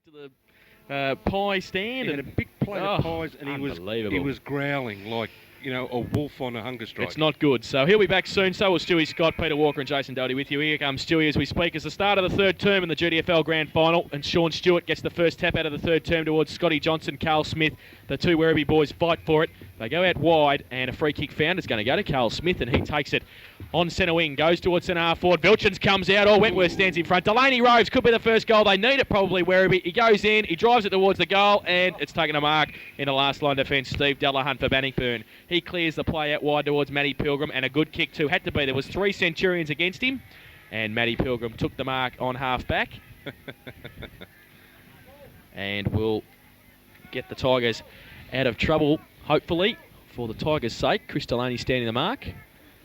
Straight to the pie stand. He had a big plate of pies, and he was growling like, you know, a wolf on a hunger strike. It's not good. So he'll be back soon. So will Stewie Scott, Peter Walker and Jason Doty with you. Here comes Stewie as we speak. It's the start of the third term in the GDFL Grand Final, and Sean Stewart gets the first tap out of the third term towards Scotty Johnson, Carl Smith. The two Werribee boys fight for it. They go out wide, and a free kick found is going to go to Carl Smith, and he takes it on centre wing, goes towards centre half forward. Vilchins comes out, Wentworth stands in front. Delaney Roves could be the first goal. They need it probably, Werribee. He goes in, he drives it towards the goal, and it's taken a mark in the last line defence. Steve Delahunt for Bannockburn. He clears the play out wide towards Matty Pilgrim, and a good kick too. Had to be. There was 3 Centurions against him, and Matty Pilgrim took the mark on half back. And will get the Tigers out of trouble, hopefully, for the Tigers' sake. Chris Delaney standing the mark.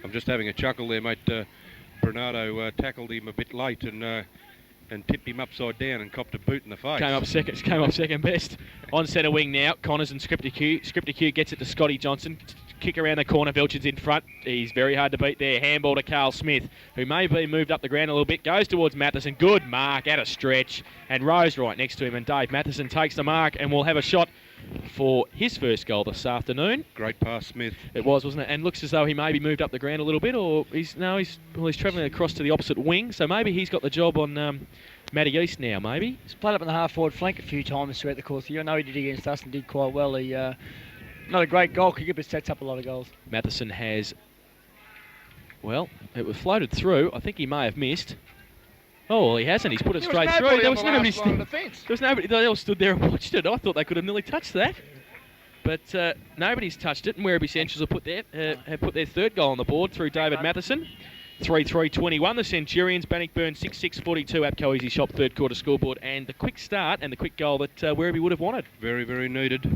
I'm just having a chuckle there, mate. Bernardo tackled him a bit late and tipped him upside down and copped a boot in the face. Came off second best. On centre wing now, Connors and Scripticue gets it to Scotty Johnson. Kick around the corner, Vilchins in front. He's very hard to beat there. Handball to Carl Smith, who may be moved up the ground a little bit. Goes towards Matheson. Good mark, out of stretch. And Rose right next to him. And Dave Matheson takes the mark and will have a shot for his first goal this afternoon. Great pass, Smith. It was, wasn't it? And looks as though he maybe moved up the ground a little bit, or he's travelling across to the opposite wing. So maybe he's got the job on Matty East now, maybe. He's played up on the half-forward flank a few times throughout the course of the year. I know he did against us and did quite well. He not a great goal kicker, but sets up a lot of goals. Matheson has, well, it was floated through. I think he may have missed. Oh, well, he hasn't. He's put it straight through. There was nobody. They all stood there and watched it. I thought they could have nearly touched that. But nobody's touched it, and Werribee Centrals have put their third goal on the board through David Matheson. 3-3-21. The Centurions, Bannockburn 6-6-42. APCO Easy Shop third quarter scoreboard, and the quick start and the quick goal that Werribee would have wanted. Very, very needed.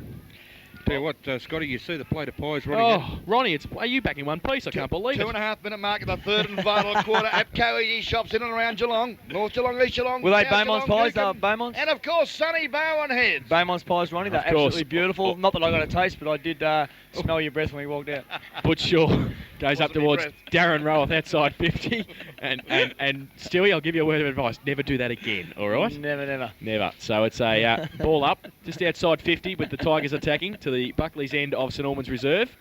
Tell you what, Scotty, you see the plate of pies running out. Ronnie, are you back in one piece? I can't believe it. 2.5 minute mark of the third and final quarter at Coedy Shops in and around Geelong. North Geelong, East Geelong. Were they Beaumont's pies? Beaumont's? And of course, Sunny Bowen Heads. Beaumont's pies, Ronnie. They're absolutely beautiful. Not that I got a taste, but I did smell your breath when we walked out. Butchshaw goes up towards Darren Roweth outside 50. And Stewie, I'll give you a word of advice. Never do that again, all right? Never. So it's a ball up just outside 50 with the Tigers attacking to the Buckley's end of St Albans Reserve.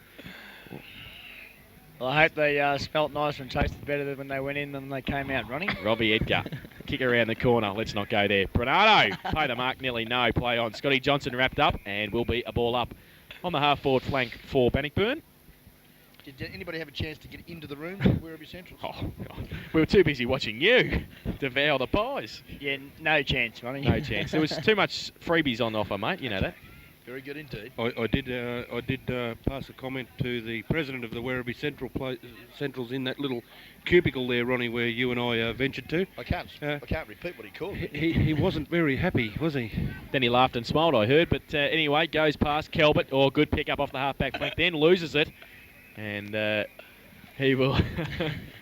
Well, I hope they smelt nicer and tasted better than when they went in than they came out, Ronnie. Robbie Edgar, kick around the corner. Let's not go there. Bernardo, pay the mark, nearly no. Play on. Scotty Johnson wrapped up and will be a ball up on the half-forward flank for Bannockburn. Did anybody have a chance to get into the room? Werribee Central? Oh, God. We were too busy watching you devour the pies. Yeah, no chance, Ronnie. No chance. There was too much freebies on offer, mate. You know that. Very good indeed. I did pass a comment to the president of the Werribee Centrals in that little cubicle there, Ronnie, where you and I ventured to. I can't repeat what he called it. He wasn't very happy, was he? Then he laughed and smiled, I heard. But anyway, goes past Kelbert. Good pick up off the half-back flank. Then loses it. And he will...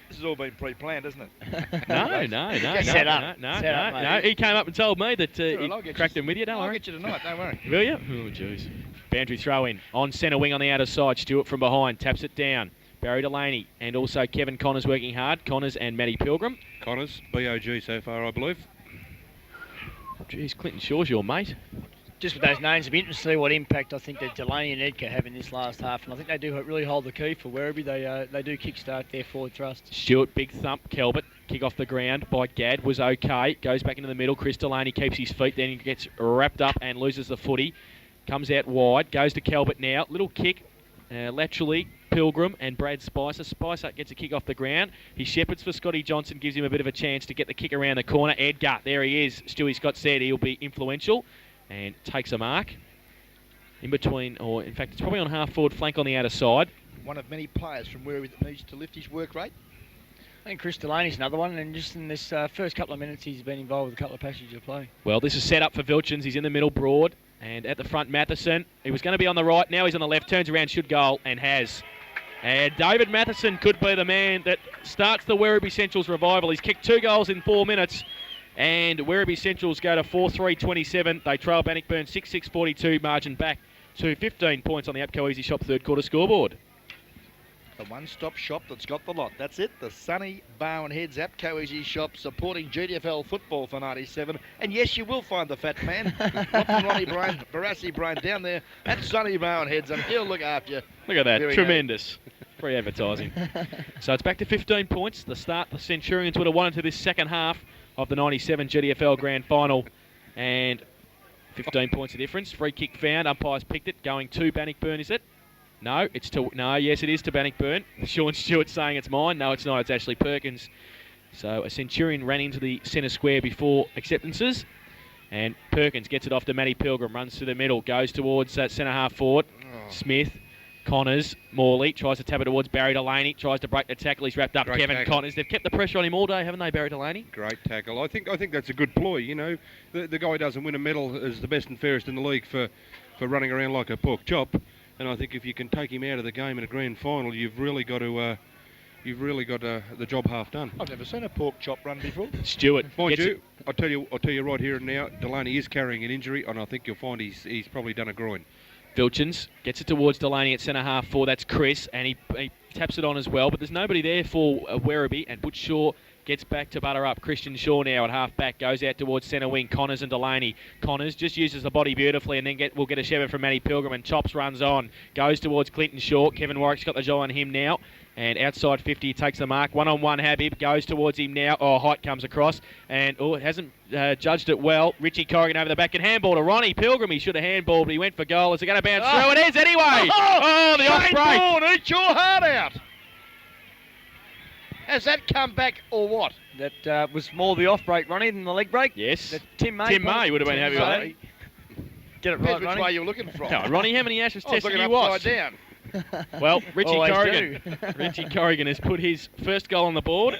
This has all been pre-planned, isn't it? No. Set up. No. He came up and told me that he cracked him with you. Don't worry. I'll get you tonight, don't worry. Will you? Oh, jeez. Boundary throw in. On centre wing on the outer side. Stewart from behind. Taps it down. Barry Delaney. And also Kevin Connors working hard. Connors and Matty Pilgrim. Connors, BOG so far, I believe. Jeez, Clinton Shaw's your mate. Just with those names, it'd be interesting to see what impact I think that Delaney and Edgar have in this last half. And I think they do really hold the key for Werribee. They do kickstart their forward thrust. Stewart, big thump. Kelbert, kick off the ground by Gadd, was okay. Goes back into the middle. Chris Delaney keeps his feet. Then he gets wrapped up and loses the footy. Comes out wide. Goes to Kelbert now. Little kick laterally. Pilgrim and Brad Spicer. Spicer gets a kick off the ground. He shepherds for Scotty Johnson. Gives him a bit of a chance to get the kick around the corner. Edgar, there he is. Stewie Scott said he'll be influential. And takes a mark in between, or in fact, it's probably on half-forward flank on the outer side. One of many players from Werribee that needs to lift his work rate. I think Chris Delaney's another one, and just in this first couple of minutes, he's been involved with a couple of passages of play. Well, this is set up for Vilchins. He's in the middle, Broad, and at the front, Matheson. He was going to be on the right. Now he's on the left, turns around, should goal, and has. And David Matheson could be the man that starts the Werribee Centrals revival. He's kicked 2 goals in 4 minutes. And Werribee Centrals go to 4-3-27. They trail Bannockburn 6-6-42, margin back to 15 points on the APCO Easy Shop third quarter scoreboard. The one-stop shop that's got the lot. That's it. The Sunny Bowen Heads APCO Easy Shop supporting GDFL football for 97. And yes, you will find the fat man, Ronnie Barassi Brain down there at Sunny Bowen Heads, and he'll look after you. Look at that. Very Tremendous. Free advertising. So it's back to 15 points. The start the Centurions would have wanted to this second half of the 97 GDFL Grand Final. And 15 points of difference. Free kick found. Umpires picked it. Going to Bannockburn, is it? No, it's to... No, yes, it is to Bannockburn. Sean Stewart saying it's mine. No, it's not. It's actually Perkins. So a Centurion ran into the centre square before acceptances. And Perkins gets it off to Matty Pilgrim. Runs to the middle. Goes towards centre half forward. Smith. Connors, Morley, tries to tap it towards Barry Delaney, tries to break the tackle, he's wrapped up. Great Kevin tackle. Connors. They've kept the pressure on him all day, haven't they, Barry Delaney? Great tackle. I think that's a good ploy. You know, the guy doesn't win a medal as the best and fairest in the league for running around like a pork chop. And I think if you can take him out of the game in a grand final, you've really got the job half done. I've never seen a pork chop run before. Stewart. Mind you, I'll tell you right here and now, Delaney is carrying an injury, and I think you'll find he's probably done a groin. Vilchins gets it towards Delaney at centre half forward. That's Chris, and he taps it on as well. But there's nobody there for Werribee, and Butch Shaw gets back to butter up. Christian Shaw now at half back goes out towards centre wing. Connors and Delaney. Connors just uses the body beautifully, and then we'll get a shepherd from Matty Pilgrim, and Chops runs on, goes towards Clinton Shaw. Kevin Warwick's got the jaw on him now. And outside 50, he takes the mark. One-on-one, Habib goes towards him now. Oh, Height comes across. And, it hasn't judged it well. Richie Corrigan over the back and handball to Ronnie Pilgrim. He should have handballed, but he went for goal. Is it going to bounce through? It is anyway. The off break. Bourne, eat your heart out. Has that come back or what? That was more the off break, Ronnie, than the leg break. Yes. That Tim May would have been happy with that. Get it Depends right, which Ronnie. way you're looking from. No, Ronnie, how many Ashes I was tests have looking you upside watched? down. Well, Richie Always Corrigan. do. Richie Corrigan has put his first goal on the board,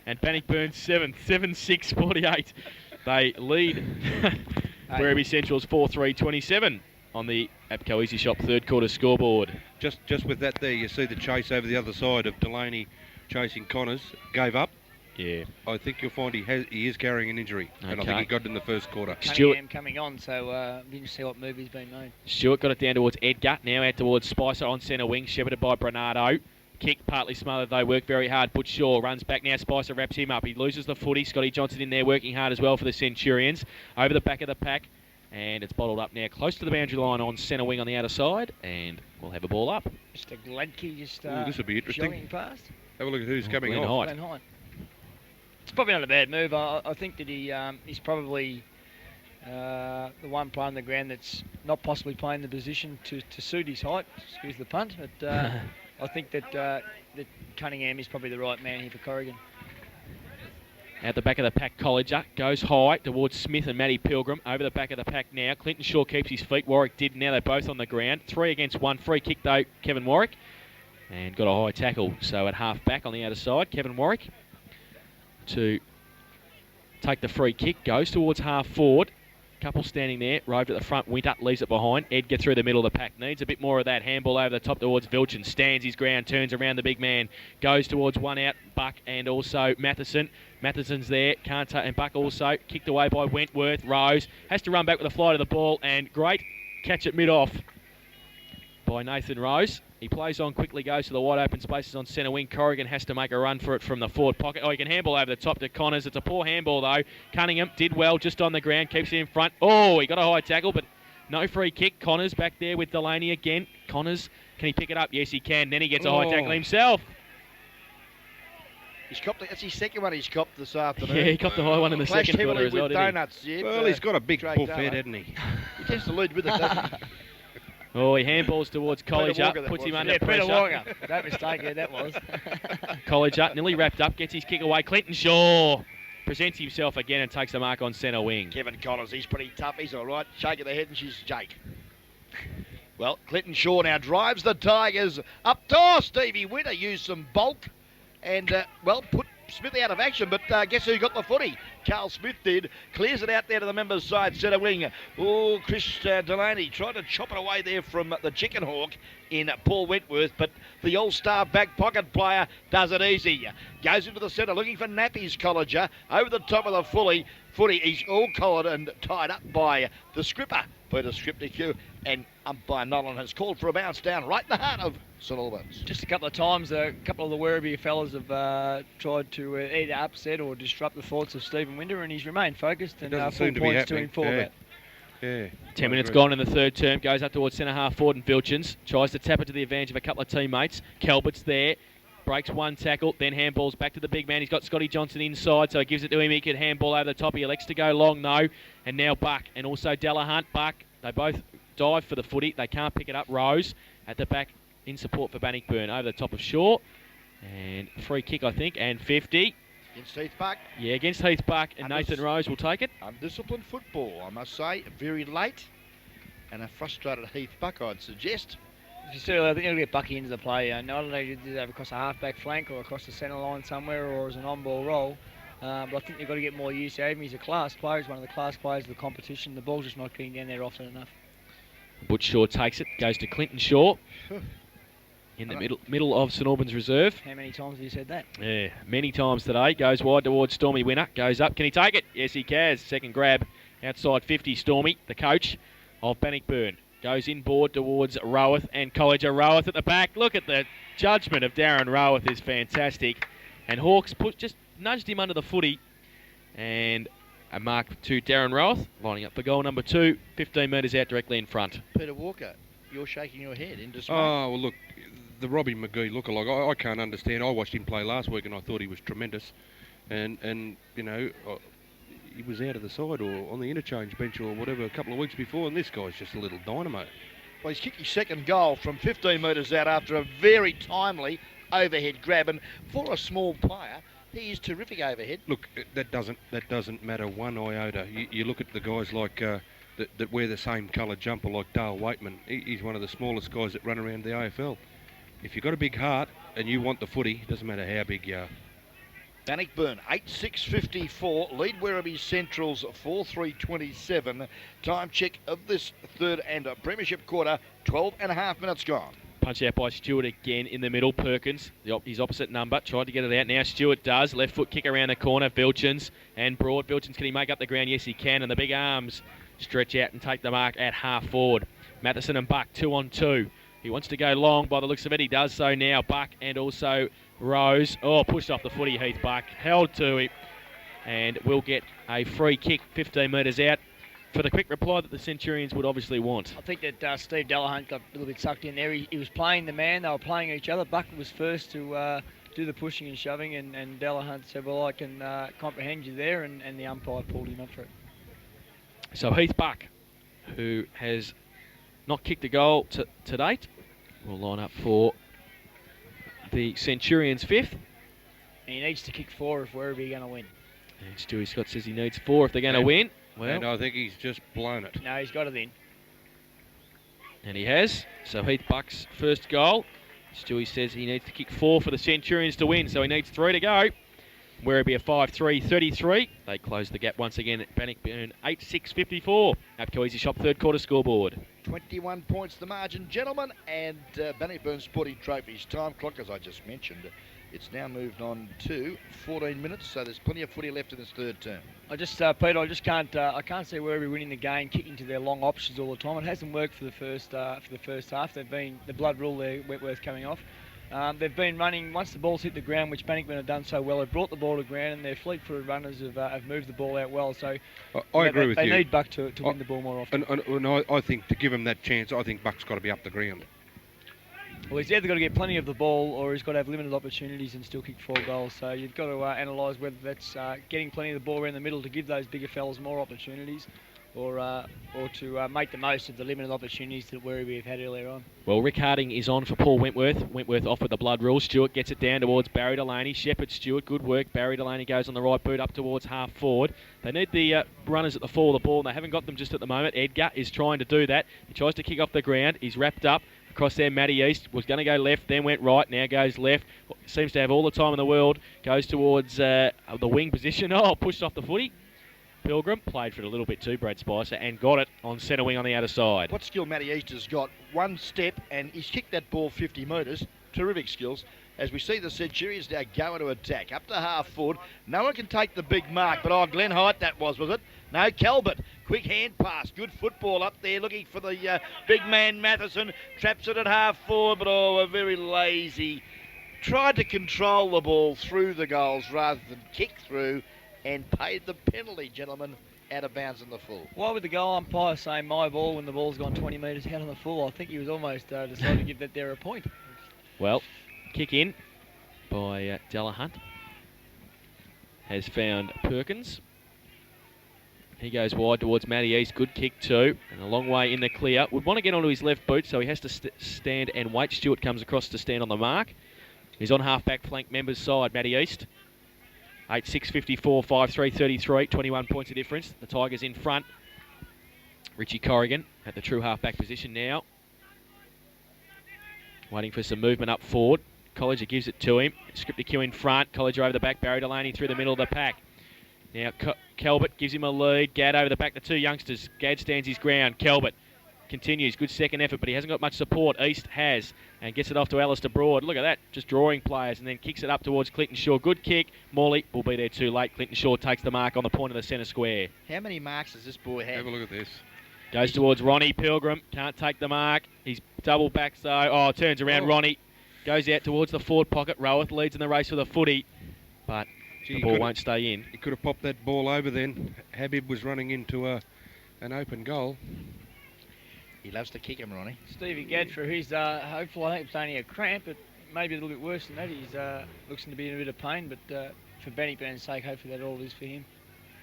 and Bannockburn 7-6-48. They lead Werribee Central's 4-3-27 on the APCO Easy Shop third quarter scoreboard. Just with that there, you see the chase over the other side of Delaney chasing Connors. Gave up. Yeah. I think you'll find he is carrying an injury, and I think he got it in the first quarter. Cunningham coming on, so we can see what movie's been made. Stewart got it down towards Edgar, now out towards Spicer on centre wing, shepherded by Bernardo. Kick partly smothered, they work very hard. Butch Shaw runs back now, Spicer wraps him up. He loses the footy. Scotty Johnson in there working hard as well for the Centurions. Over the back of the pack, and it's bottled up now close to the boundary line on centre wing on the outer side, and we'll have a ball up. Mr. Gladkey just this will be interesting. jogging past. Have a look at who's coming Glenn off. Height. Glenn Height. It's probably not a bad move. I think that he's probably the one player on the ground that's not possibly playing the position to suit his height. Excuse the punt, but I think that Cunningham is probably the right man here for Corrigan. At the back of the pack, Colliger goes high towards Smith and Matty Pilgrim. Over the back of the pack now. Clinton Shaw keeps his feet. Warwick did. Now they're both on the ground. 3 against 1. Free kick though, Kevin Warwick. And got a high tackle. So at half back on the outer side, Kevin Warwick to take the free kick. Goes towards half forward. Couple standing there. Roved at the front. Winter leaves it behind. Edgar through the middle of the pack. Needs a bit more of that. Handball over the top towards Vilchin. Stands his ground. Turns around the big man. Goes towards one out. Buck and also Matheson. Matheson's there. Can't take. And Buck also kicked away by Wentworth. Rose has to run back with a fly to the ball. And great catch at mid-off by Nathan Rose. He plays on quickly, goes to the wide open spaces on centre wing. Corrigan has to make a run for it from the forward pocket. Oh, he can handball over the top to Connors. It's a poor handball though. Cunningham did well just on the ground, keeps it in front. Oh, he got a high tackle, but no free kick. Connors back there with Delaney again. Connors, can he pick it up? Yes, he can. Then he gets a high tackle himself. He's copped. That's his second one he's copped this afternoon. Yeah, he copped the high one in the Clashed second quarter heavily as well, with didn't he? donuts. Yeah, Well, he's got a big straight buff head, donut. hasn't he? He tends to lead with it, doesn't he? Oh, he handballs towards Colliger, Walker that puts him was. under Yeah, pressure. Peter Walker. That mistake, yeah, that was. Colliger nearly wrapped up, gets his kick away. Clinton Shaw presents himself again and takes the mark on centre wing. Kevin Connors, he's pretty tough. He's all right. Shake of the head and she's Jake. Well, Clinton Shaw now drives the Tigers up. Oh, Stevie Winter used some bulk and, put Smith out of action, but guess who got the footy? Carl Smith did. Clears it out there to the members' side, centre wing. Oh, Chris Delaney tried to chop it away there from the Chicken Hawk in Paul Wentworth, but the all-star back pocket player does it easy. Goes into the centre looking for Nappy's Colliger. Over the top of the fully. footy. He's all collared and tied up by the Scripper, Peter Skripnik, and umpire Nolan has called for a bounce down right in the heart of St Albans. Just a couple of times, a couple of the Werribee fellas have tried to either upset or disrupt the thoughts of Stephen Winder, and he's remained focused, and doesn't 4 seem to be points to happening. him for Yeah. that. Yeah. 10 minutes gone in the third term. Goes up towards centre half forward, and Vilchins tries to tap it to the advantage of a couple of teammates. Kelbert's there. Breaks one tackle, then handballs back to the big man. He's got Scotty Johnson inside, so he gives it to him. He could handball over the top. He elects to go long, though. And now Buck and also Delahunt. Buck, they both dive for the footy. They can't pick it up. Rose at the back in support for Bannockburn over the top of Shaw. And free kick, I think, and 50. Against Heath Buck. Yeah, against Heath Buck, and Nathan Rose will take it. Undisciplined football, I must say. Very late. And a frustrated Heath Buck, I'd suggest. As you said, I think he'll get Bucky into the play. Not only to do that across the half-back flank or across the centre line somewhere or as an on-ball roll, but I think they've got to get more use out of him. He's a class player. He's one of the class players of the competition. The ball's just not getting down there often enough. Butch Shaw takes it, goes to Clinton Shaw in the middle of St Albans reserve. How many times have you said that? Yeah, many times today. Goes wide towards Stormy Winner. Goes up. Can he take it? Yes, he can. Second grab. Outside 50, Stormy, the coach of Bannockburn. Goes inboard towards Roweth and College of Roweth at the back. Look at the judgment of Darren Roweth is fantastic. And Hawks just nudged him under the footy. And a mark to Darren Roweth, lining up for goal number 2, 15 metres out directly in front. Peter Walker, you're shaking your head in dismay. Oh, well, look, the Robbie McGee lookalike, I can't understand. I watched him play last week and I thought he was tremendous. And you know, he was out of the side or on the interchange bench or whatever a couple of weeks before, and this guy's just a little dynamo. Well, he's kicked his second goal from 15 metres out after a very timely overhead grab, and for a small player, he is terrific overhead. Look, that doesn't matter one iota. You look at the guys like that wear the same coloured jumper like Dale Waitman. He's one of the smallest guys that run around the AFL. If you've got a big heart and you want the footy, it doesn't matter how big you are. Bannockburn 8-6-54, lead Werribee Centrals 4-3-27. Time check of this third and premiership quarter, 12 and a half minutes gone. Punch out by Stewart again in the middle. Perkins, his opposite number, tried to get it out. Now Stewart does. Left foot kick around the corner. Vilchins and Broad. Vilchins, can he make up the ground? Yes, he can. And the big arms stretch out and take the mark at half forward. Matheson and Buck 2-on-2. He wants to go long by the looks of it. He does so now. Buck and also Rose. Oh, pushed off the footy, Heath Buck. Held to him. And will get a free kick 15 metres out for the quick reply that the Centurions would obviously want. I think that Steve Delahunt got a little bit sucked in there. He was playing the man. They were playing each other. Buck was first to do the pushing and shoving, and Delahunt said, well, I can comprehend you there, and the umpire pulled him up for it. So Heath Buck, who has not kicked a goal to date, will line up for the Centurions' fifth. And he needs to kick 4 if Werribee are going to win. And Stewie Scott says he needs 4 if they're going to win. Well, And I think he's just blown it. No, he's got it in. and he has. So Heath Buck's first goal. Stewie says he needs to kick 4 for the Centurions to win, so he needs 3 to go. Werribee a 5-3-33. They close the gap once again at Bannockburn 8-6-54. Apco Easy Shop third quarter scoreboard. 21 points the margin, gentlemen, and Bannockburn Sporting Trophies time clock, as I just mentioned. It's now moved on to 14 minutes, so there's plenty of footy left in this third term. I just, Peter, I can't see Werribee winning the game, kicking to their long options all the time. It hasn't worked for the first half. They've been the blood rule there, Wentworth coming off. They've been running once the ball's hit the ground, which Bannockburn have done so well. They've brought the ball to ground, and their fleet-footed runners have moved the ball out well. So I agree with you. They need Buck to win the ball more often. And I think to give him that chance, I think Buck's got to be up the ground. Well, he's either got to get plenty of the ball, or he's got to have limited opportunities and still kick 4 goals. So you've got to analyse whether that's getting plenty of the ball around the middle to give those bigger fellas more opportunities, or to make the most of the limited opportunities that Werribee have had earlier on. Well, Rick Harding is on for Paul Wentworth. Wentworth off with the blood rule. Stewart gets it down towards Barry Delaney. Shepherd Stewart, good work. Barry Delaney goes on the right boot up towards half forward. They need the runners at the fall of the ball, and they haven't got them just at the moment. Edgar is trying to do that. He tries to kick off the ground. He's wrapped up. Across there, Matty East was going to go left, then went right, now goes left. Seems to have all the time in the world. Goes towards the wing position. Oh, pushed off the footy. Pilgrim played for it a little bit too, Brad Spicer, and got it on centre wing on the outer side. What skill Matty East has got, one step, and he's kicked that ball 50 metres, terrific skills, as we see the Centurions now go into attack. Up to half forward. No one can take the big mark, but Glenn Height that was it? No, Calvert. Quick hand pass. Good football up there, looking for the big man Matheson. Traps it at half forward, but a very lazy. Tried to control the ball through the goals rather than kick through, and paid the penalty, gentlemen, out of bounds in the full. Why would the goal umpire say my ball when the ball's gone 20 metres out on the full? I think he was almost decided to give that there a point. Well, kick in by Delahunt. Has found Perkins. He goes wide towards Matty East. Good kick too. And a long way in the clear. Would want to get onto his left boot, so he has to stand and wait. Stewart comes across to stand on the mark. He's on half-back flank members' side, Matty East. 8-6, 54, 5-3, 33. 21 points of difference. The Tigers in front. Richie Corrigan at the true half-back position now. Waiting for some movement up forward. Colliger gives it to him. Scripter Q in front. Colliger over the back. Barry Delaney through the middle of the pack. Now Calvert gives him a lead. Gadd over the back. The two youngsters. Gadd stands his ground. Calvert continues. Good second effort, but he hasn't got much support. East has, and gets it off to Alistair Broad. Look at that. Just drawing players, and then kicks it up towards Clinton Shaw. Good kick. Morley will be there too late. Clinton Shaw takes the mark on the point of the centre square. How many marks does this boy have? Have a look at this. Goes towards Ronnie Pilgrim. Can't take the mark. He's double back though. Oh, turns around. Ronnie goes out towards the forward pocket. Roweth leads in the race for the footy, but the ball won't stay in. He could have popped that ball over then. Habib was running into an open goal. He loves to kick him, Ronnie. Stevie Gadd for his hopeful. I think it's only a cramp, but maybe a little bit worse than that. He's looks to be in a bit of pain, but for Bannockburn's sake, hopefully that all is for him.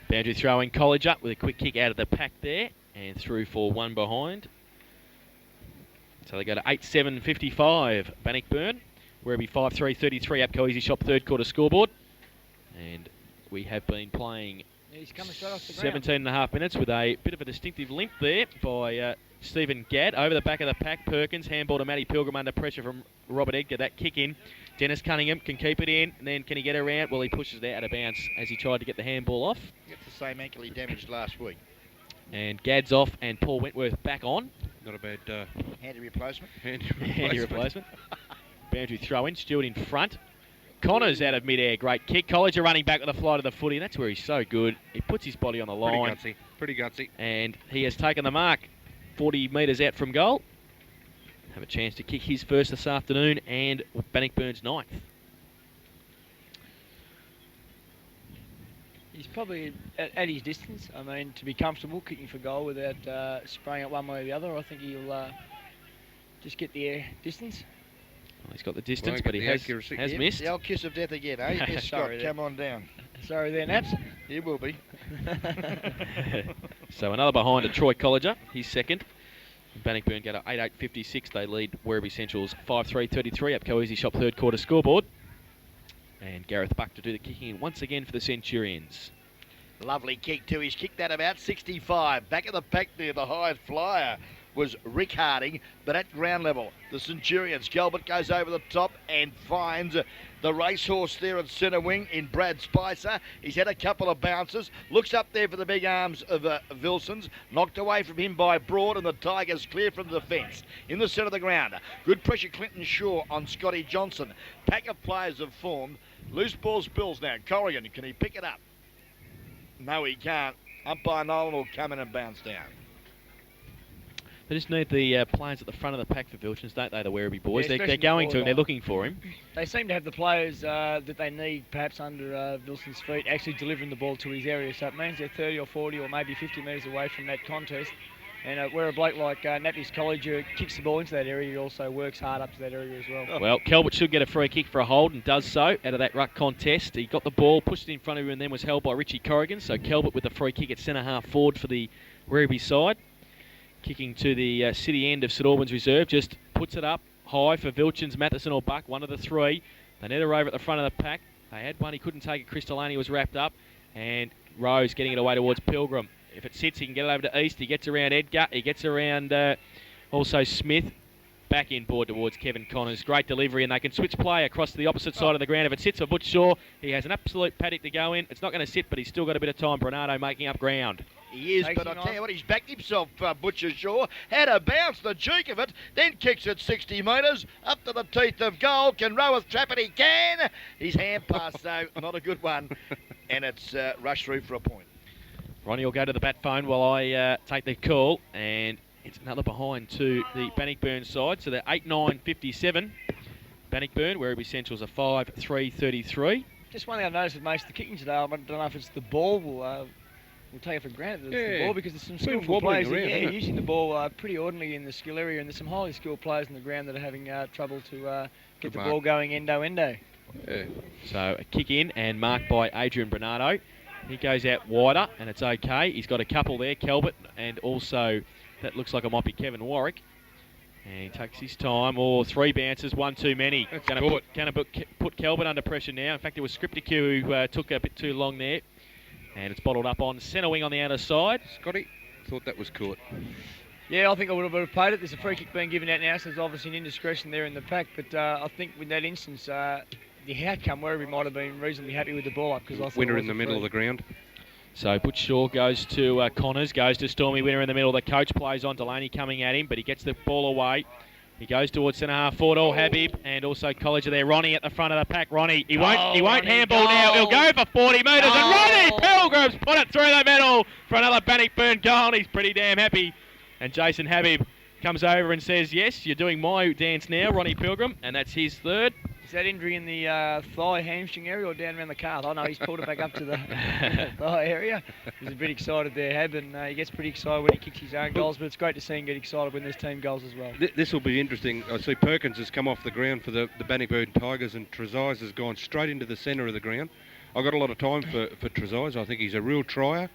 Boundary throwing College up with a quick kick out of the pack there and through for one behind. So they go to 8-7, 55 Bannockburn. Werribee 5-3, 33 Apco Easy Shop third quarter scoreboard. And we have been playing He's coming straight off the 17 and a half minutes with a bit of a distinctive limp there by Stephen Gadd. Over the back of the pack, Perkins, handball to Matty Pilgrim under pressure from Robert Edgar. That kick in. Dennis Cunningham can keep it in, and then can he get around? Well, he pushes it out of bounds as he tried to get the handball off. Gets the same ankle he damaged last week. And Gadd's off, and Paul Wentworth back on. Not a bad handy replacement. Handy replacement. Boundary throw in. Stewart in front. Connors out of mid-air. Great kick. Colliger running back with the flight of the footy. That's where he's so good. He puts his body on the line. Pretty gutsy. And he has taken the mark 40 metres out from goal. Have a chance to kick his first this afternoon and Bannockburn's ninth. He's probably at his distance. I mean, to be comfortable kicking for goal without spraying it one way or the other, I think he'll just get the air distance. Well, he's got the distance, but he has missed. The old kiss of death again, eh? Yes, Scott, come on down. Sorry there, Naps. He will be. So another behind to Troy Colliger, he's second. Bannockburn go to 8-8, 56. They lead Werribee Central's 5-3, 33. Apco Easy Shop third quarter scoreboard. And Gareth Buck to do the kicking in once again for the Centurions. Lovely kick too. He's kicked that about 65. Back of the pack there, the high flyer was Rick Harding, but at ground level, the Centurions. Gilbert goes over the top and finds the racehorse there at centre wing in Brad Spicer. He's had a couple of bounces. Looks up there for the big arms of Vilsons. Knocked away from him by Broad, and the Tigers clear from the defence. In the centre of the ground. Good pressure, Clinton Shaw on Scotty Johnson. Pack of players have formed. Loose ball spills now. Corrigan, can he pick it up? No, he can't. Umpire Nolan will come in and bounce down. They just need the players at the front of the pack for Vilchans, don't they, the Werribee boys? Yeah, they're going to him, they're looking for him. They seem to have the players that they need perhaps under Wilson's feet actually delivering the ball to his area. So it means they're 30 or 40 or maybe 50 metres away from that contest. And where a bloke like Nappy's Colliger kicks the ball into that area, he also works hard up to that area as well. Well, Calvert should get a free kick for a hold and does so out of that ruck contest. He got the ball, pushed it in front of him, and then was held by Richie Corrigan. So Calvert with the free kick at centre half forward for the Werribee side. Kicking to the city end of St Albans Reserve, just puts it up high for Vilchans, Matheson or Buck, one of the three. They net her over at the front of the pack. They had one, he couldn't take it. Chris Delaney was wrapped up, and Rose getting it away towards Pilgrim. If it sits, he can get it over to East. He gets around Edgar. He gets around also Smith. Back in board towards Kevin Connors. Great delivery, and they can switch play across to the opposite side of the ground. If it sits for Butch Shaw, he has an absolute paddock to go in. It's not going to sit, but he's still got a bit of time. Bernardo making up ground. He is, but I tell you what, he's backed himself, Butcher Shaw. Had a bounce, the cheek of it, then kicks it 60 metres, up to the teeth of goal. Can row with trap, and he can. His hand pass, though, not a good one. And it's rushed through for a point. Ronnie will go to the bat phone while I take the call, and it's another behind to the Bannockburn side. So they're 8-9-57. Bannockburn, Werribee Central's a 5-3-33. Just one thing I've noticed with most of the kicking today, I don't know if it's the ball. We'll take it for granted that it's the ball, because there's some skillful players using the ball pretty ordinarily in the skill area, and there's some highly skilled players on the ground that are having trouble to get the ball going endo-endo. Yeah. So a kick in and marked by Adrian Bernardo. He goes out wider, and it's okay. He's got a couple there, Kelbert, and also that looks like it might be Kevin Warwick. And he takes his time. Oh, 3 bounces, 1 too many. Going to put Kelbert under pressure now. In fact, it was Scripticue who took a bit too long there. And it's bottled up on centre wing on the outer side. Scotty, thought that was caught. Yeah, I think I would have played it. There's a free kick being given out now, so there's obviously an indiscretion there in the pack. But I think with that instance, the outcome, Werribee might have been reasonably happy with the ball up, because I thought Winner in the middle of the ground. So Butch Shaw goes to Connors, goes to Stormy, Winner in the middle. The coach plays on Delaney coming at him, but he gets the ball away. He goes towards centre half forward, Habib, and also College there. Ronnie at the front of the pack. Ronnie, he won't handball now. He'll go for 40 metres, and Ronnie Pilgrim's put it through the middle for another Bannockburn goal, and he's pretty damn happy. And Jason Habib comes over and says, yes, you're doing my dance now, Ronnie Pilgrim, and that's his third. Is that injury in the thigh hamstring area or down around the calf? I know he's pulled it back up to the thigh area. He's a bit excited there, Hab, and he gets pretty excited when he kicks his own goals, but it's great to see him get excited when there's team goals as well. This will be interesting. I see Perkins has come off the ground for the Bannockburn Tigers, and Trezise has gone straight into the centre of the ground. I've got a lot of time for Trezise. I think he's a real trier.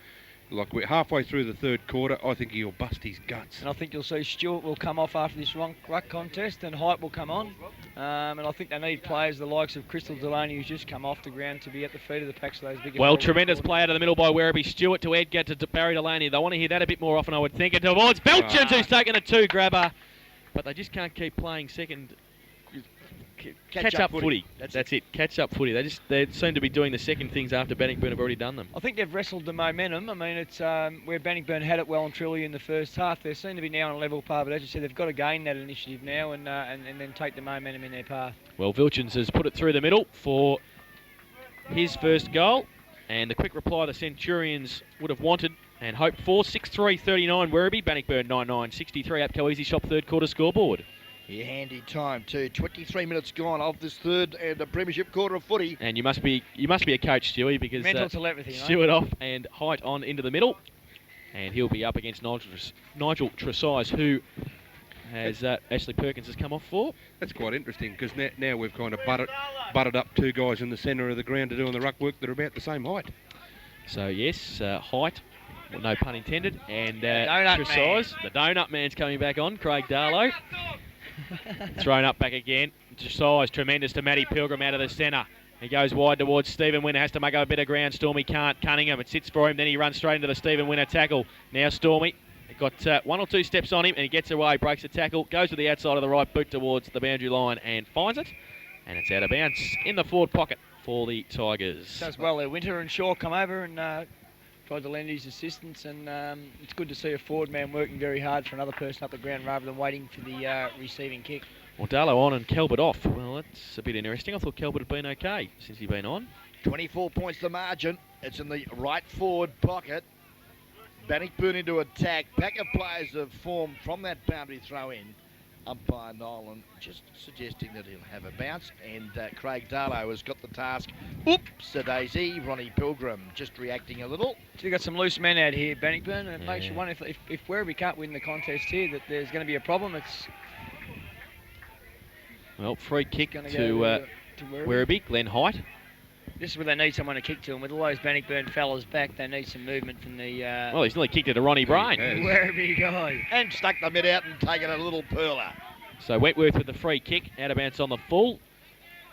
Like, we're halfway through the third quarter, I think he'll bust his guts. And I think you'll see Stewart will come off after this ruck contest, and Height will come on. And I think they need players the likes of Crystal Delaney, who's just come off the ground, to be at the feet of the pack. So those bigger. Well, tremendous play out of the middle by Werribee. Stewart to Edgar to Barry Delaney. They want to hear that a bit more often, I would think. And towards Belchins, who's taken a 2 grabber. But they just can't keep playing second. Catch up footy. That's it. Catch up footy. They seem to be doing the second things after Bannockburn have already done them. I think they've wrestled the momentum. I mean, it's where Bannockburn had it well and truly in the first half. They seem to be now on a level par, but as you said, they've got to gain that initiative now and then take the momentum in their path. Well, Vilchins has put it through the middle for his first goal, and the quick reply the Centurions would have wanted and hoped for. 6-3-39 Werribee, Bannockburn 9-9-63. Apco Easy Shop third quarter scoreboard. Yeah, handy time too. 23 minutes gone of this third and a premiership quarter of footy. And you must be a coach, Stewie, because mental telepathy, Stewart off and Height on into the middle, and he'll be up against Nigel Trezise, who has Ashley Perkins has come off for. That's quite interesting, because now we've kind of butted up 2 guys in the centre of the ground to do on the ruck work that are about the same height. So yes, Height, well, no pun intended, and Donut Trezise, the Donut Man's coming back on. Craig Darlow. Thrown up back again. Size tremendous to Matty Pilgrim out of the centre. He goes wide towards Stephen Winner. Has to make up a bit of ground. Stormy can't. Cunningham. It sits for him. Then he runs straight into the Stephen Winner tackle. Now Stormy got 1 or 2 steps on him, and he gets away. Breaks the tackle. Goes to the outside of the right boot towards the boundary line and finds it. And it's out of bounds in the forward pocket for the Tigers. Does well there. Winter and Shaw come over and tried to lend his assistance, and it's good to see a forward man working very hard for another person up the ground rather than waiting for the receiving kick. Well, Darlow on and Kelbert off. Well, that's a bit interesting. I thought Kelbert had been okay since he's been on. 24 points the margin. It's in the right forward pocket. Bannockburn into attack. Pack of players have formed from that boundary throw in. Umpire Nolan just suggesting that he'll have a bounce, and Craig Darlow has got the task. Oops, a daisy. Ronnie Pilgrim just reacting a little. So you've got some loose men out here, Bannockburn, and it makes you wonder if Werribee can't win the contest here, that there's going to be a problem. It's free kick to Werribee, Glenn Height. This is where they need someone to kick to, and with all those Bannockburn fellas back, they need some movement from the... Well, he's nearly kicked it to Ronnie Brain. Werribee guy. And stuck the mid out and taken a little perler. So Wentworth with the free kick, out of bounds on the full.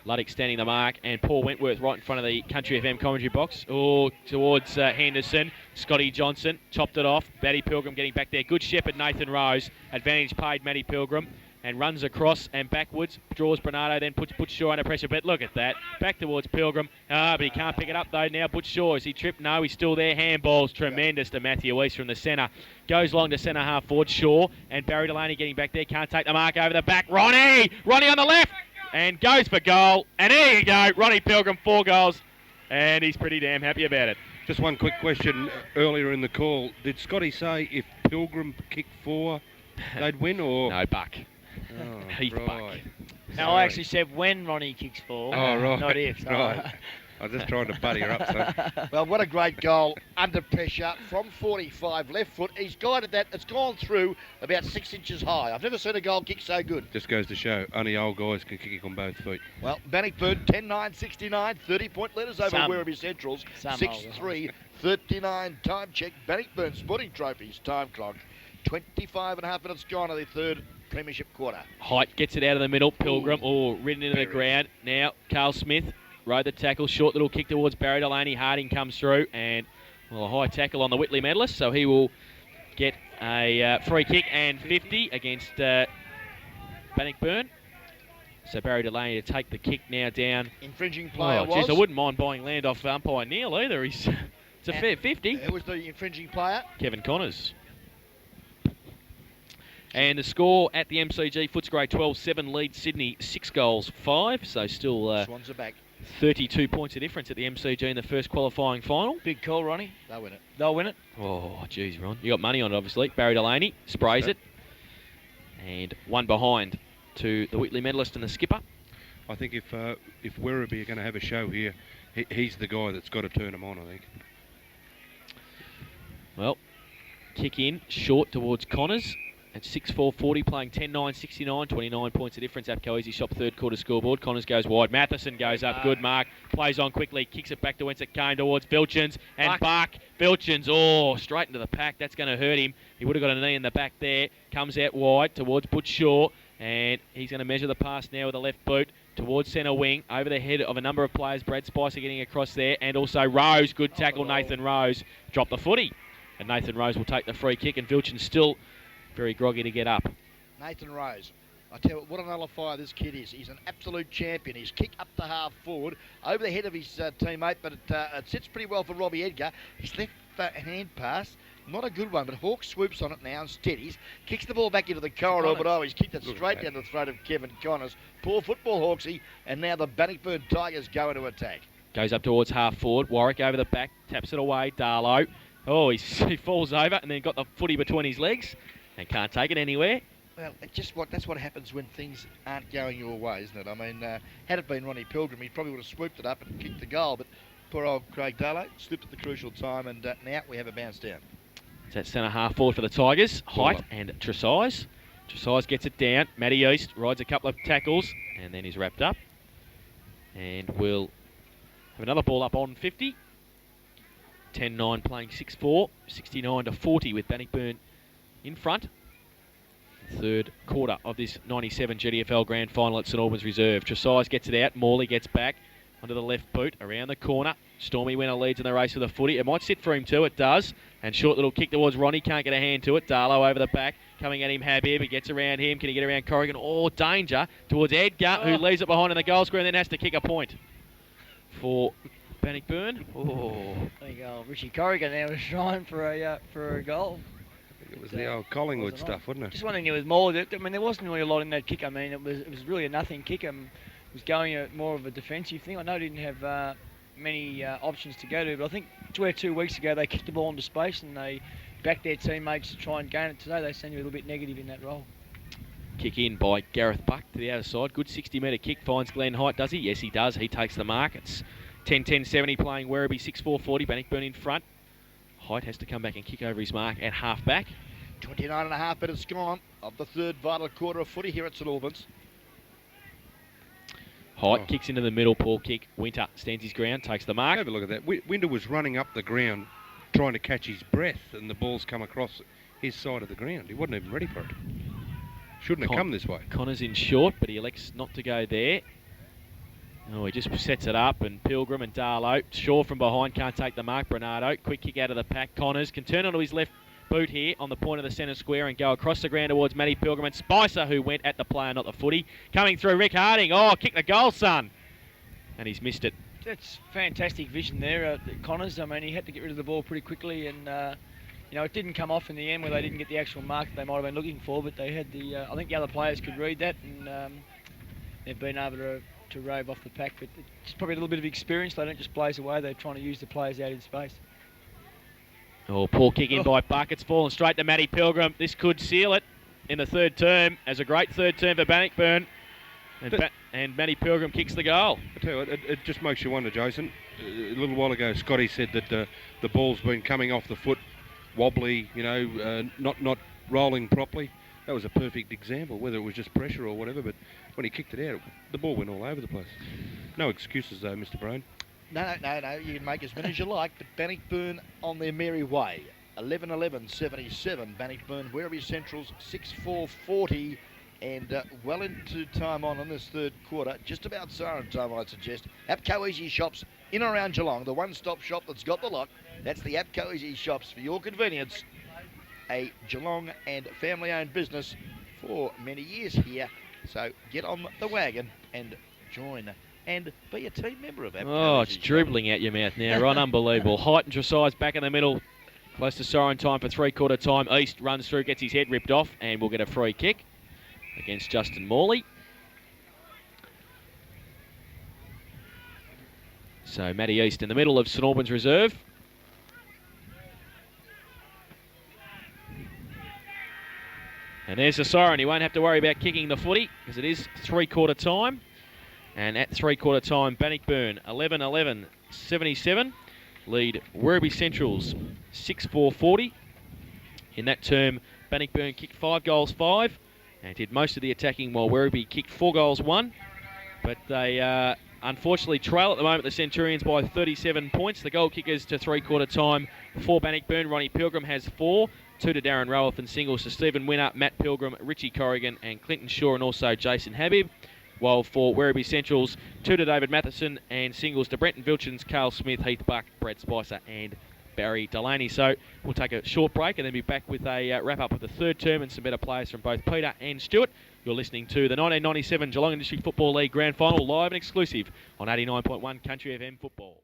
Luddick standing the mark, and Paul Wentworth right in front of the Country FM commentary box. Oh, towards Henderson. Scotty Johnson chopped it off. Matty Pilgrim getting back there. Good shepherd, Nathan Rose. Advantage paid Matty Pilgrim. and runs across and backwards, draws Bernardo, then puts Butch Shaw under pressure. But look at that, back towards Pilgrim. But he can't pick it up though now. Butch Shaw, is he tripped? No, he's still there. Handball's tremendous to Matthew East from the centre. Goes long to centre half forward. Shaw and Barry Delaney getting back there. Can't take the mark over the back. Ronnie on the left and goes for goal. And there you go, Ronnie Pilgrim, 4 goals. And he's pretty damn happy about it. Just one quick question earlier in the call. Did Scotty say if Pilgrim kicked 4, they'd win or? No, Buck. Oh, Heath right. Buck. No, I actually said when Ronnie kicks 4. Oh, right. Not if. So Right. I was just trying to buddy her up, son. Well, what a great goal under pressure from 45 left foot. He's guided that. It's gone through about 6 inches high. I've never seen a goal kick so good. Just goes to show, only old guys can kick it on both feet. Well, Bannockburn 10-9-69, 30-point leaders over Some. Werribee Centrals. Some 6-3-39 time check. Bannockburn Sporting Trophies time clock. 25 and a half minutes gone of the third premiership quarter. Height gets it out of the middle. Pilgrim, ridden into the ground. Now, Carl Smith rode the tackle. Short little kick towards Barry Delaney. Harding comes through and, a high tackle on the Whitley medalist. So he will get a free kick and 50 against Bannockburn. So Barry Delaney to take the kick now down. Infringing player was. Geez, I wouldn't mind buying land off umpire Neil either. It's a fair 50. Who was the infringing player? Kevin Connors. And the score at the MCG, Footscray 12-7 lead Sydney 6 goals 5. So still Swans are back. 32 points of difference at the MCG in the first qualifying final. big call, Ronnie. They'll win it. They'll win it. Oh, geez, Ron. You got money on it, obviously. Barry Delaney sprays it. And one behind to the Whitley medalist and the skipper. I think if Werribee are going to have a show here, he's the guy that's got to turn them on, I think. Well, kick in, short towards Connors. At 6-4-40, playing 10-9-69, 29 points of difference. Apco Easy Shop third quarter scoreboard. Connors goes wide. Matheson goes up. Good mark. Plays on quickly. Kicks it back to whence it came towards Vilchins. And Buck. Vilchins, straight into the pack. That's going to hurt him. He would have got a knee in the back there. Comes out wide towards Butch Shaw. And he's going to measure the pass now with a left boot towards centre wing. Over the head of a number of players. Brad Spicer getting across there. And also Rose. Good tackle, Nathan Rose. Dropped the footy. And Nathan Rose will take the free kick. And Vilchins still very groggy to get up. Nathan Rose. I tell you what a nullifier this kid is. He's an absolute champion. He's kicked up to half forward over the head of his teammate, but it sits pretty well for Robbie Edgar. His left hand pass, not a good one, but Hawke swoops on it now and steadies. Kicks the ball back into the corridor, but he's kicked it straight down the throat of Kevin Connors. Poor football, Hawksy. And now the Bannockburn Tigers go into attack. Goes up towards half forward. Warwick over the back, taps it away. Darlow. He falls over and then got the footy between his legs. And can't take it anywhere. Well, that's what happens when things aren't going your way, isn't it? I mean, had it been Ronnie Pilgrim, he probably would have swooped it up and kicked the goal. But poor old Craig Darlow slipped at the crucial time, and now we have a bounce down. So that's centre half forward for the Tigers. Height and Tresize. Tresize gets it down. Matty East rides a couple of tackles, and then he's wrapped up. And we'll have another ball up on 50. 10-9 playing 6-4. 69-40 with Bannockburn in front. Third quarter of this 97 GDFL Grand Final at St Albans Reserve. Tresize gets it out. Morley gets back onto the left boot around the corner. Stormy Winner leads in the race with the footy. It might sit for him too. It does. And short little kick towards Ronnie. Can't get a hand to it. Darlow over the back. Coming at him, Habib. He gets around him. Can he get around Corrigan? Danger towards Edgar, who leaves it behind in the goal square and then has to kick a point for Bannockburn. There you go. Richie Corrigan there was trying for a goal. It was the old Collingwood stuff, wasn't it? Just wondering, with more. I mean, there wasn't really a lot in that kick. I mean, it was really a nothing kick. It was going more of a defensive thing. I know it didn't have many options to go to, but I think 2 weeks ago they kicked the ball into space and they backed their teammates to try and gain it. Today they seem to be a little bit negative in that role. Kick in by Gareth Buck to the outer side. Good 60-metre kick. Finds Glenn Height, does he? Yes, he does. He takes the mark. It's 10-10-70 playing Werribee 6-4-40. Bannockburn in front. Height has to come back and kick over his mark at half-back. 29 and a half minutes gone of the third vital quarter of footy here at St Albans. Height kicks into the middle, poor kick. Winter stands his ground, takes the mark. Have a look at that. Winter was running up the ground trying to catch his breath and the ball's come across his side of the ground. He wasn't even ready for it. Shouldn't have come this way. Connor's in short, but he elects not to go there. He just sets it up, and Pilgrim and Darlow. Shaw from behind can't take the mark. Bernardo, quick kick out of the pack. Connors can turn onto his left boot here on the point of the centre square and go across the ground towards Matty Pilgrim and Spicer, who went at the player, not the footy. Coming through, Rick Harding. Oh, kick the goal, son. And he's missed it. That's fantastic vision there, Connors. I mean, he had to get rid of the ball pretty quickly, and you know, it didn't come off in the end where they didn't get the actual mark that they might have been looking for, but they had the. I think the other players could read that, and they've been able to rove off the pack. But it's probably a little bit of experience. They don't just blaze away. They're trying to use the players out in space. Oh, poor kick in by Buck. It's fallen straight to Matty Pilgrim. This could seal it in the third term, as a great third term for Bannockburn. And Matty Pilgrim kicks the goal. I tell you what, it just makes you wonder, Jason. A little while ago, Scotty said that the ball's been coming off the foot, wobbly, you know, not rolling properly. That was a perfect example, whether it was just pressure or whatever, but when he kicked it out, the ball went all over the place. No excuses, though, Mr. Brown. No. You can make as many as you like, but Bannockburn on their merry way. 11-11-77. Bannockburn, Werribee Central's 6-4-40. And well into time on this third quarter, just about siren time, I'd suggest. APCO Easy Shops in and around Geelong, the one-stop shop that's got the lot. That's the APCO Easy Shops for your convenience. A Geelong and family-owned business for many years here. So get on the wagon and join and be a team member of APCO. Oh, it's dribbling out your mouth now, Ron. Unbelievable. Height and Tresize back in the middle. Close to siren time for three-quarter time. East runs through, gets his head ripped off, and we'll get a free kick against Justin Morley. So Matty East in the middle of St Albans reserve. And there's the siren. He won't have to worry about kicking the footy because it is three-quarter time. And at three-quarter time, Bannockburn 11-11-77 lead Werribee Centrals 6-4-40. In that term, Bannockburn kicked 5 goals 5. And did most of the attacking while Werribee kicked 4 goals 1. But they unfortunately trail at the moment, the Centurions, by 37 points. The goal kickers to three-quarter time for Bannockburn. Ronnie Pilgrim has 4. 2 to Darren Roworth and singles to Stephen Winner, Matt Pilgrim, Richie Corrigan and Clinton Shaw and also Jason Habib. While for Werribee Centrals, 2 to David Matheson and singles to Brenton Vilchins, Carl Smith, Heath Buck, Brad Spicer and Barry Delaney. So we'll take a short break and then be back with a wrap-up of the third term and some better players from both Peter and Stuart. You're listening to the 1997 Geelong Industry Football League Grand Final, live and exclusive on 89.1 Country FM Football.